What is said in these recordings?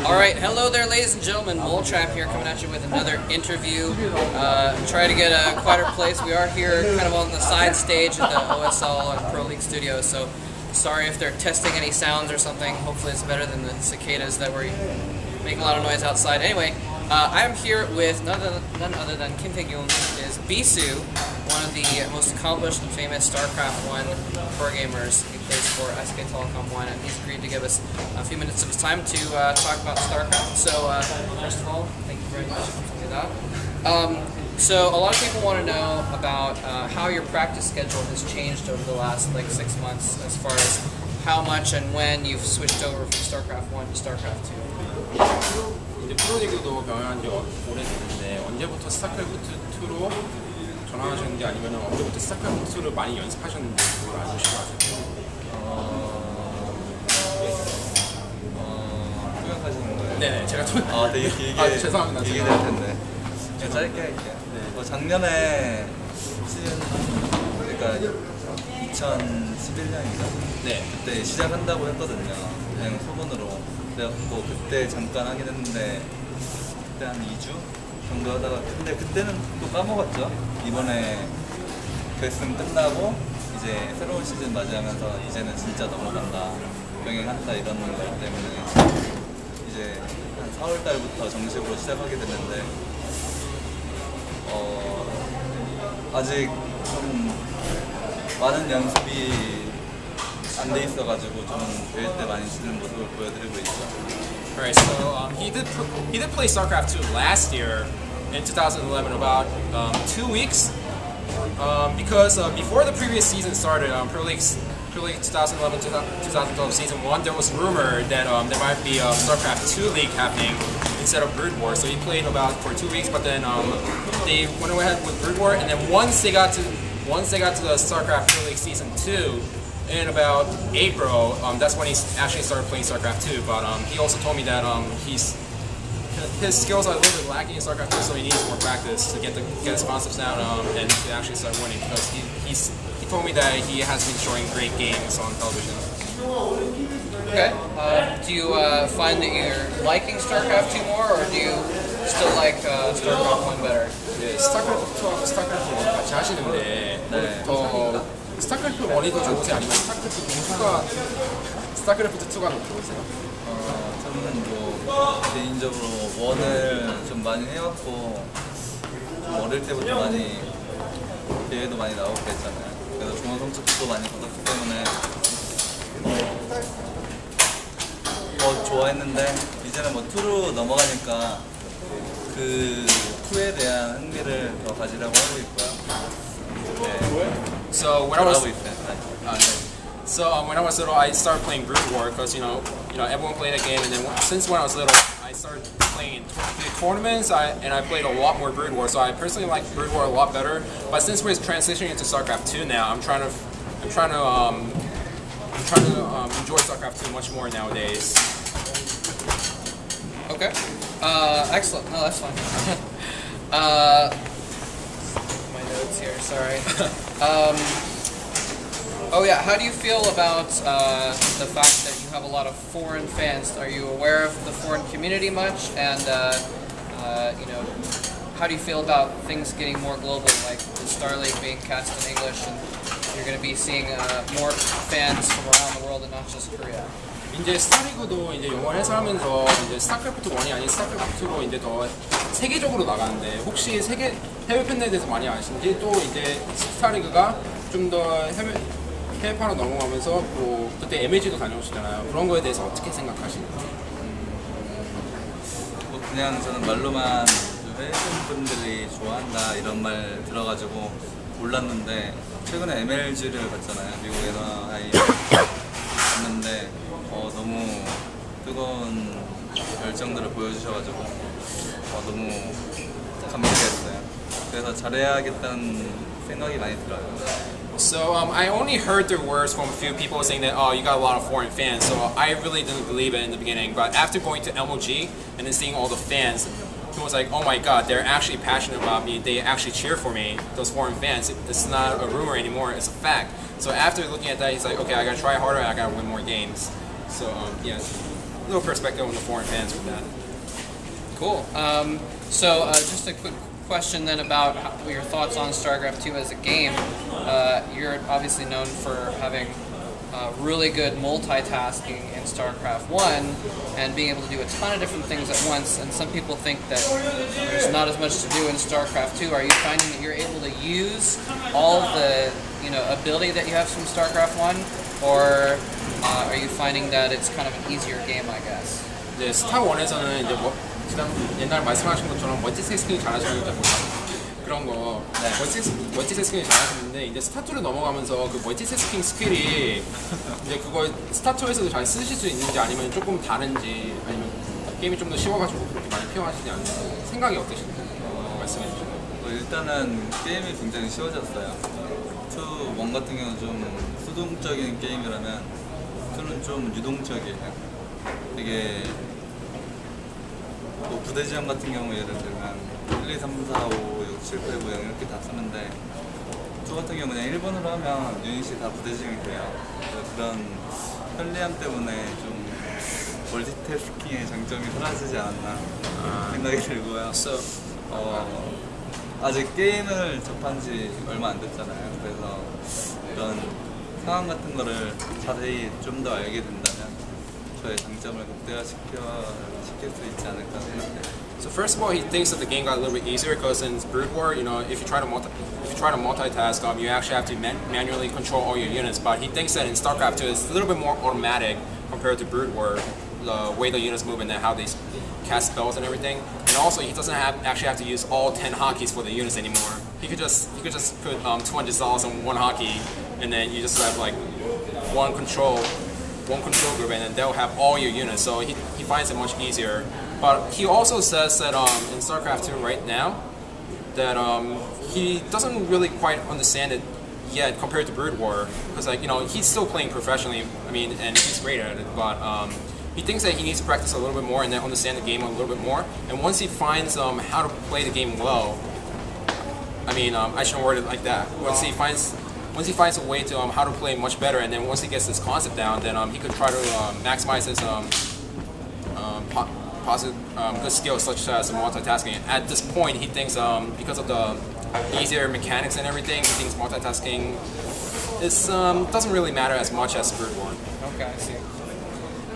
Alright, hello there ladies and gentlemen, Mole Trap here coming at you with another interview. Try to get a quieter place. We are here kind of on the side stage at the OSL and Pro League studios, so sorry if they're testing any sounds or something. Hopefully it's better than the cicadas that were making a lot of noise outside. Anyway, I am here with none other than Kim Tae-gyun, who is Bisu, one of the most accomplished and famous StarCraft 1 pro gamers. He plays for SK Telecom 1, and he's agreed to give us a few minutes of his time to talk about StarCraft. So, first of all, thank you very much for doing that. So, a lot of people want to know about how your practice schedule has changed over the last 6 months, as far as how much and when you've switched over from StarCraft 1 to StarCraft 2. 이제 프로리그도 경영한 지 오래됐는데 언제부터 스타크래프트 2로 전환하셨는지 아니면 언제부터 스타크래프트 2를 많이 연습하셨는지 그걸 알고 싶어요. 투영하시는 거예요? 네네, 제가 되게 길게 죄송합니다. 길게 될 텐데 짧게 할게요. 네. 작년에 시즌 그러니까 2011년인가? 네. 그때 시작한다고 했거든요. 그냥 소문으로. 그래갖고 그때 잠깐 하긴 했는데 그때 한 2주 정도 하다가 근데 그때는 또 까먹었죠. 이번에 베스는 끝나고 이제 새로운 시즌 맞이하면서 이제는 진짜 넘어간다, 병행한다 이런 것 때문에 이제 한 4월 달부터 정식으로 시작하게 됐는데 아직 좀 많은 연습이 안 돼 있어가지고 좀 대회 때 많이 치는 모습을 보여드리고 있죠. Alright, so he did play StarCraft 2 last year in 2011, about 2 weeks. Because before the previous season started, Pro League 2011-2012 season 1, there was rumor that there might be a StarCraft 2 league happening instead of Brood War. So he played for 2 weeks, but then they went ahead with Brood War, and then once they got to the StarCraft Pro League season 2. In about April, that's when he actually started playing StarCraft 2. But he also told me that his skills are a little bit lacking in StarCraft 2, so he needs more practice to get his concepts down and to actually start winning. Because he told me that he has been showing great games on television. Okay. Do you find that you're liking StarCraft 2 more, or do you still like StarCraft 1 better? 네, 스타크래프트와 스타크래프트 1 같이 하시는데 더 스타크래프트 1이 더 좋으세요? 아니면 스타크래프트 2가 더 좋으세요? 저는 뭐 개인적으로 1을 좀 많이 해왔고 좀 어릴 때부터 많이 대회도 많이 나오고 그랬잖아요. 그래서 좋은 성적도 많이 거뒀기 때문에 더 좋아했는데 이제는 뭐 2로 넘어가니까 그 2에 대한 흥미를 더 가지려고 하고 있고요. 네. So when I was little, I started playing Brood War because you know everyone played that game, and then since when I was little, I started playing in tournaments. And I played a lot more Brood War. So I personally like Brood War a lot better. But since we're transitioning into StarCraft 2 now, I'm trying to enjoy StarCraft 2 much more nowadays. Okay. Excellent. No, that's fine. My notes here. Sorry. Oh yeah, how do you feel about the fact that you have a lot of foreign fans? Are you aware of the foreign community much? And how do you feel about things getting more global, like the Star League being cast in English, and you're going to be seeing more fans from around the world and not just Korea? 이제 스타리그도 이제 영어 해설하면서 이제 스타크래프트 1이 아닌 스타크래프트 2로 이제 더 세계적으로 나가는데 혹시 해외 팬들에 대해서 많이 아시는지, 또 이제 스타리그가 좀 더 해외파로 넘어가면서 뭐 그때 MLG도 다녀오셨잖아요. 그런 거에 대해서 어떻게 생각하시는지? 뭐 그냥 저는 말로만 해외 팬분들이 좋아한다 이런 말 들어가지고 몰랐는데 최근에 MLG를 갔잖아요. 미국 NHI 갔는데 너무 뜨거운 열정들을 보여주셔가지고 너무 감동했어요. 그래서 잘해야겠다는 생각이 많이 들어요. So I only heard the words from a few people saying that, oh, you got a lot of foreign fans. So I really didn't believe it in the beginning. But after going to MOG and then seeing all the fans, it was like, oh my god, they're actually passionate about me. They actually cheer for me, those foreign fans. It's not a rumor anymore, it's a fact. So after looking at that, he's like, okay, I gotta try harder, I gotta win more games. So, yeah. little perspective on the foreign fans with that. Cool. So just a quick question then about your thoughts on StarCraft 2 as a game. You're obviously known for having really good multitasking in StarCraft 1 and being able to do a ton of different things at once, and some people think that there's not as much to do in StarCraft 2. Are you finding that you're able to use all the ability that you have from StarCraft 1, or are you finding that it's kind of an easier game, I guess? 네, 스타1에서는 이제 옛날 말씀하신 것처럼 멀티태스킹 잘하시는 줄 그런 거 멀티태스킹 잘하시는데 이제 스타2로 넘어가면서 그 멀티태스킹 스킬이 이제 그걸 스타2에서도 잘 쓰실 수 있는지 아니면 조금 다른지 아니면 게임이 좀 더 쉬워가지고 그렇게 많이 표현하시지 않는지 생각이 어떠신지 말씀해 주시죠. 일단은 게임이 굉장히 쉬워졌어요. 2, 1 같은 경우는 좀 수동적인 게임이라면 2는 좀 유동적이에요. 되게 뭐 부대 지형 같은 경우 예를 들면 1, 2, 3, 4, 5, 6, 7, 8, 9, 0 이렇게 다 쓰는데 2 같은 경우 그냥 1번으로 하면 유닛이 다 부대 지형이 돼요. 그런 편리함 때문에 좀 멀티태스킹의 장점이 사라지지 않았나 생각이 들고요. 아직 게임을 접한 지 얼마 안 됐잖아요. 그래서 이런 상황 같은 거를 자세히 좀 더 알게 된다면 저의 장점을 극대화시킬 수 있지 않을까 생각해요. So first of all, he thinks that the game got a little bit easier because in Brood War, if you try to multitask, you actually have to manually control all your units. But he thinks that in StarCraft 2, it's a little bit more automatic compared to Brood War, the way the units move and then how they cast spells and everything. And also, he doesn't actually have to use all 10 hotkeys for the units anymore. He could just put 200 Zals on one hotkey, and then you just have like one control group, and then they'll have all your units. So he finds it much easier. But he also says that in StarCraft 2 right now, that he doesn't really quite understand it yet compared to Brood War, because he's still playing professionally. I mean, and he's great at it, but he thinks that he needs to practice a little bit more and then understand the game a little bit more. And once he finds how to play the game well, I mean, I shouldn't word it like that. Once he finds a way to how to play much better, and then once he gets this concept down, then he could try to maximize his positive good skills such as multitasking. At this point, he thinks because of the easier mechanics and everything, he thinks multitasking doesn't really matter as much as Brood War. Okay, I see.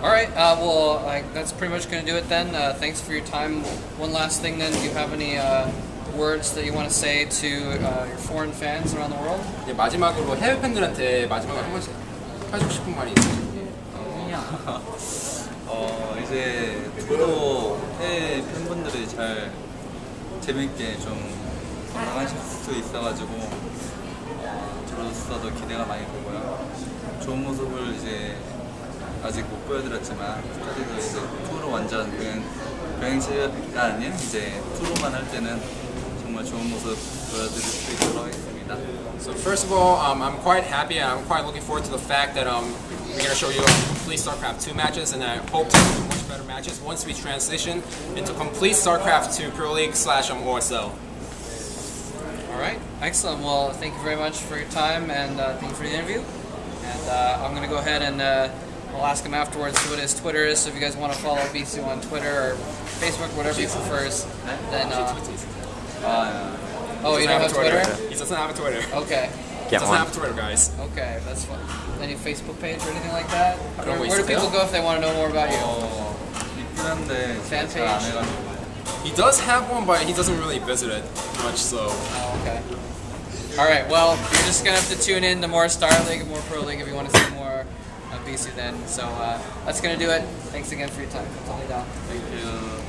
All right, well, that's pretty much going to do it then. Thanks for your time. One last thing then, do you have any words that you want to say to your foreign fans around the world? 이제 마지막으로 해외 팬들한테 마지막으로 한 번씩 해주고 싶은 말이 있으신지. 이제 저도 해외 팬분들이 잘 재밌게 좀 관람하실 수 있어가지고 저로서도 기대가 많이 되고요. 좋은 모습을 이제 아직 못 보여드렸지만 스타디도 이제 투로 완전 병행체가 아닌 이제 투로만 할 때는 정말 좋은 모습 보여드릴 수 있도록 하겠습니다. So first of all, I'm quite happy and I'm quite looking forward to the fact that we're going to show you complete StarCraft 2 matches, and I hope to do much better matches once we transition into complete StarCraft 2 Pro League / OSL. All right, excellent. Well, thank you very much for your time, and thank you for the interview. And I'm going to go ahead and I'll ask him afterwards what his Twitter is, so if you guys want to follow Bisu on Twitter or Facebook, whatever he prefers, then... Oh, you don't have Twitter? He doesn't have a Twitter. Okay. He doesn't have a Twitter, guys. Okay, that's fun. Any Facebook page or anything like that? don't know Where do people go if they want to know more about you? Fan page? He does have one, but he doesn't really visit it much, so... Oh, okay. Alright, well, you're just going to have to tune in to more Star League and more Pro League if you want to see more Bisu then. So that's going to do it. Thanks again for your time. Thank you.